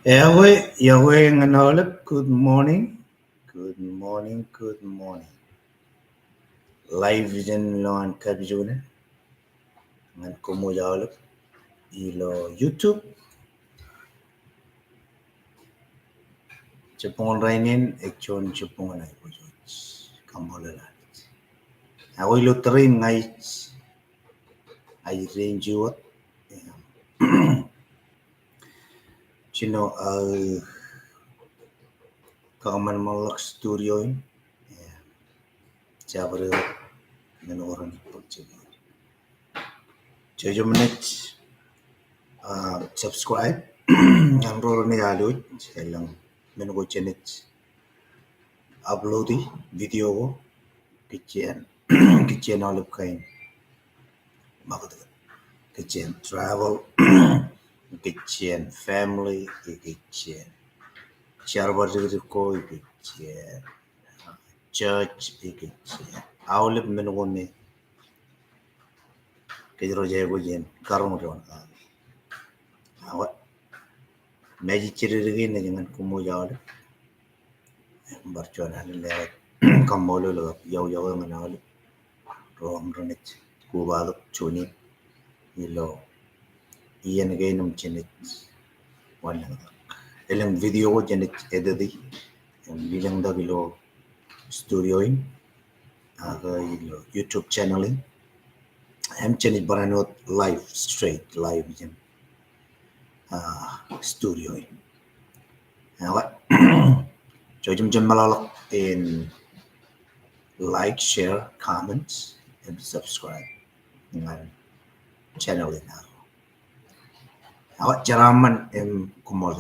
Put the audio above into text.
Yahweh nganolak, good morning. Good morning, good morning. Live din lawan kabijune. Ngan kumo jawlak. Ilo YouTube. Chapon rainin, ekchon chapon ay po Joij. Kamola lalit. Ako ilo train ngay ay range what. Chino kaman malak studio in. Jabre nanoran ipagchigil. Jojo minutes. Subscribe. Ang rolo ni Aloj. Silang menuko channel. Upload video ko. Kitchen. Kitchen olip kain. Bakit? Kitchen travel. Kitchen family. Kitchen. Charbar ko. Kitchen. Church. Kitchen. Aulip menuko ni. Kajro jaya ko jen. Karong ron. Awat. Magic chiri na jangan kumo jawab. Barcuan hal lewat kamolo lewat jauh-jauh mengenal rom renit kubaluk cuni ilo iyan gainum cenit wala elang video ko cenit edadi bilang da bilo studio in aga ilo YouTube channel in am cenit baranot live straight live jen studio in awak jom malalak in like, share, comments, and subscribe dengan channel ini. Awak jaraman em kumol